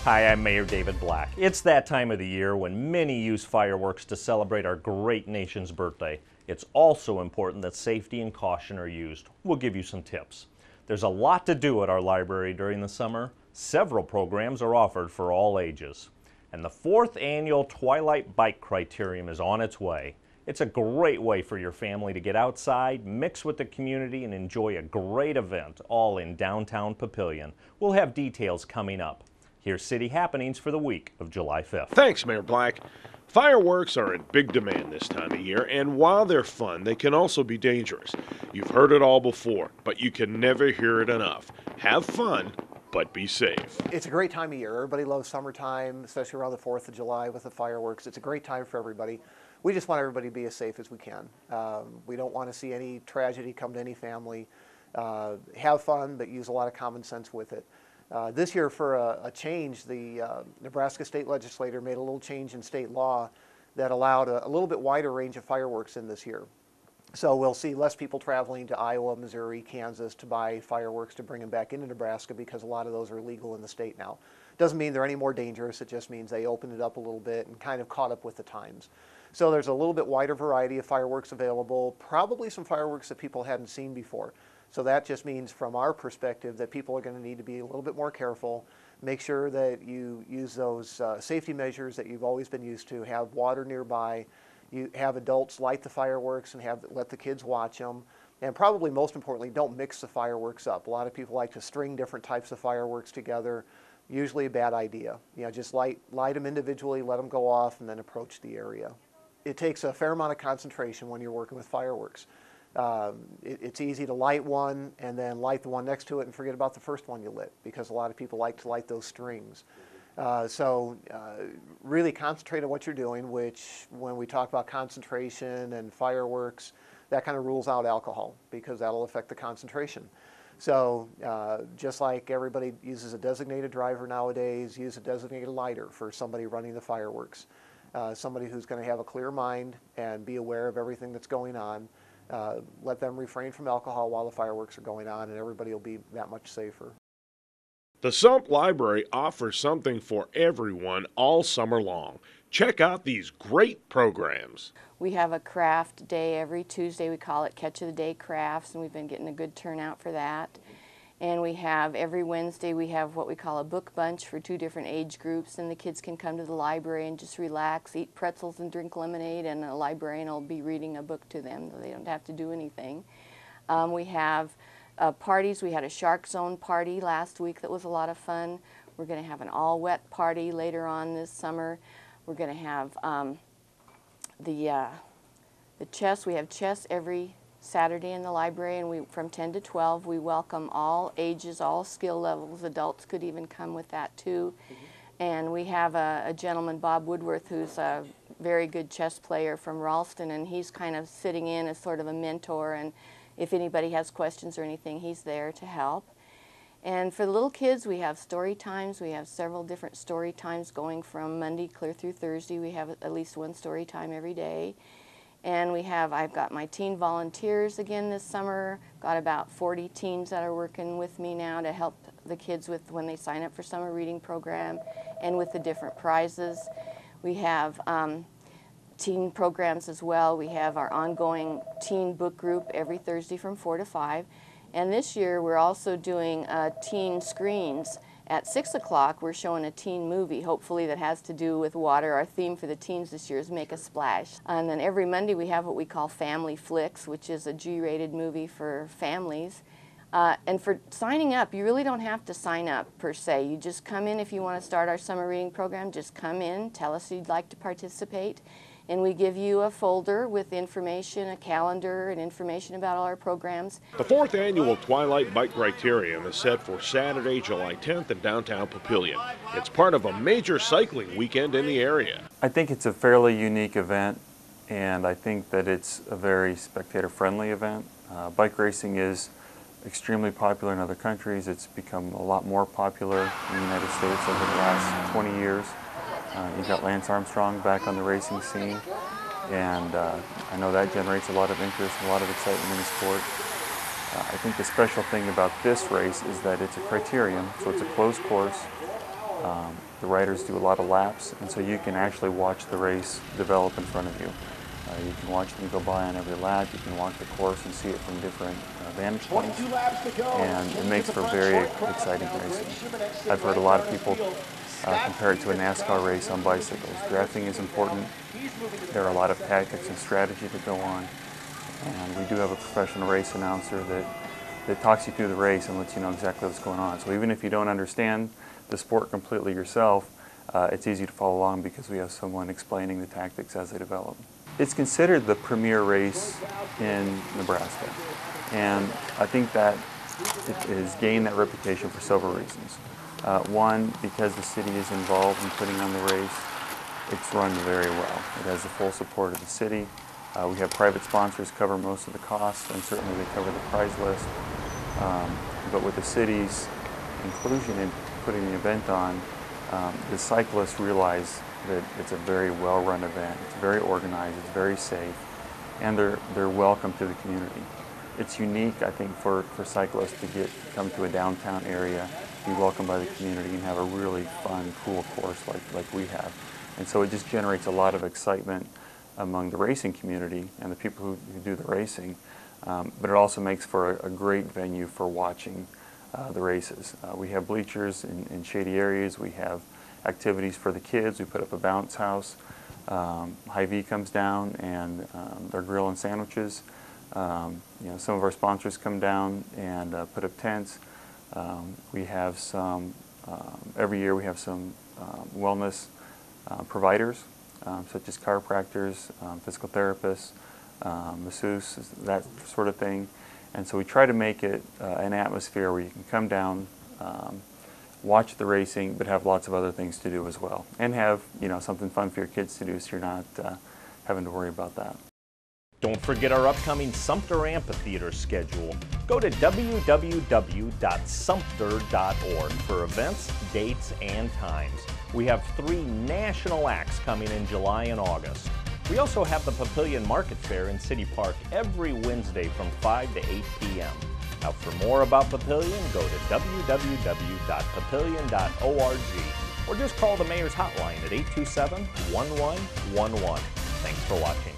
Hi, I'm Mayor David Black. It's that time of the year when many use fireworks to celebrate our great nation's birthday. It's also important that safety and caution are used. We'll give you some tips. There's a lot to do at our library during the summer. Several programs are offered for all ages. And the 4th annual Twilight Bike Criterium is on its way. It's a great way for your family to get outside, mix with the community, and enjoy a great event, all in downtown Papillion. We'll have details coming up. Here's city happenings for the week of July 5th. Thanks, Mayor Black. Fireworks are in big demand this time of year, and while they're fun, they can also be dangerous. You've heard it all before, but you can never hear it enough. Have fun, but be safe. It's a great time of year. Everybody loves summertime, especially around the 4th of July with the fireworks. It's a great time for everybody. We just want everybody to be as safe as we can. We don't want to see any tragedy come to any family. Have fun, but use a lot of common sense with it. This year, for a change, the Nebraska state legislature made a little change in state law that allowed a little bit wider range of fireworks in this year. So we'll see less people traveling to Iowa, Missouri, Kansas to buy fireworks to bring them back into Nebraska, because a lot of those are legal in the state now. Doesn't mean they're any more dangerous. It just means they opened it up a little bit and kind of caught up with the times. So there's a little bit wider variety of fireworks available, probably some fireworks that people hadn't seen before. So that just means, from our perspective, that people are going to need to be a little bit more careful. Make sure that you use those safety measures that you've always been used to. Have water nearby. You have adults light the fireworks and let the kids watch them. And probably most importantly, don't mix the fireworks up. A lot of people like to string different types of fireworks together. Usually a bad idea. You know, just light them individually, let them go off, and then approach the area. It takes a fair amount of concentration when you're working with fireworks. It's easy to light one and then light the one next to it and forget about the first one you lit, because a lot of people like to light those strings. So really concentrate on what you're doing, which, when we talk about concentration and fireworks, that kind of rules out alcohol, because that'll affect the concentration. So just like everybody uses a designated driver nowadays, use a designated lighter for somebody running the fireworks. Somebody who's going to have a clear mind and be aware of everything that's going on. Let them refrain from alcohol while the fireworks are going on, and everybody will be that much safer. The Sump Library offers something for everyone all summer long. Check out these great programs. We have a craft day every Tuesday. We call it Catch of the Day Crafts, and we've been getting a good turnout for that. And we have, every Wednesday, we have what we call a book bunch for 2 different age groups, and the kids can come to the library and just relax, eat pretzels and drink lemonade, and a librarian will be reading a book to them. They don't have to do anything. We have parties. We had a Shark Zone party last week that was a lot of fun. We're going to have an all-wet party later on this summer. We're going to have the chess. We have chess every Saturday in the library, and from 10 to 12, we welcome all ages, all skill levels. Adults could even come with that too. And we have a gentleman, Bob Woodworth, who's a very good chess player from Ralston, and he's kind of sitting in as sort of a mentor, and if anybody has questions or anything, he's there to help. And for the little kids, we have story times. We have several different story times going from Monday clear through Thursday. We have at least one story time every day. And I've got my teen volunteers again this summer. Got about 40 teens that are working with me now to help the kids with when they sign up for summer reading program and with the different prizes. We have teen programs as well. We have our ongoing teen book group every Thursday from 4 to 5. And this year we're also doing teen screens. At 6 o'clock, we're showing a teen movie, hopefully that has to do with water. Our theme for the teens this year is Make a Splash. And then every Monday we have what we call Family Flicks, which is a G-rated movie for families. And for signing up, you really don't have to sign up per se. You just come in if you want to start our summer reading program. Just come in, tell us you'd like to participate, and we give you a folder with information, a calendar, and information about all our programs. The 4th annual Twilight Bike Criterium is set for Saturday, July 10th in downtown Papillion. It's part of a major cycling weekend in the area. I think it's a fairly unique event, and I think that it's a very spectator-friendly event. Bike racing is extremely popular in other countries. It's become a lot more popular in the United States over the last 20 years. You've got Lance Armstrong back on the racing scene, and I know that generates a lot of interest and a lot of excitement in the sport. I think the special thing about this race is that it's a criterium, so it's a closed course. the riders do a lot of laps, and so you can actually watch the race develop in front of you. You can watch them go by on every lap. You can walk the course and see it from different vantage points, and it makes for very exciting racing. I've heard a lot of people compare it to a NASCAR race on bicycles. Drafting is important. There are a lot of tactics and strategy that go on, and we do have a professional race announcer that talks you through the race and lets you know exactly what's going on. So even if you don't understand the sport completely yourself, it's easy to follow along because we have someone explaining the tactics as they develop. It's considered the premier race in Nebraska, and I think that it has gained that reputation for several reasons. One, because the city is involved in putting on the race, it's run very well. It has the full support of the city. We have private sponsors cover most of the costs, and certainly they cover the prize list. But with the city's inclusion in putting the event on, the cyclists realize that it's a very well-run event. It's very organized, it's very safe, and they're welcome to the community. It's unique, I think, for cyclists to come to a downtown area, be welcomed by the community, and have a really fun, cool course like we have. And so it just generates a lot of excitement among the racing community and the people who do the racing, but it also makes for a great venue for watching the races. We have bleachers in shady areas. We have activities for the kids. We put up a bounce house. Hy-Vee comes down and they're grilling sandwiches. You know, some of our sponsors come down and put up tents. We have some, every year we have some wellness providers, such as chiropractors, physical therapists, masseuses, that sort of thing. And so we try to make it an atmosphere where you can come down, watch the racing, but have lots of other things to do as well, and have, you know, something fun for your kids to do, so you're not having to worry about that. Don't forget our upcoming Sumter Amphitheater schedule. Go to www.sumter.org for events, dates, and times. We have 3 national acts coming in July and August. We also have the Papillion Market Fair in City Park every Wednesday from 5 to 8 p.m. Now, for more about Papillion, go to www.papillion.org or just call the Mayor's Hotline at 827-1111. Thanks for watching.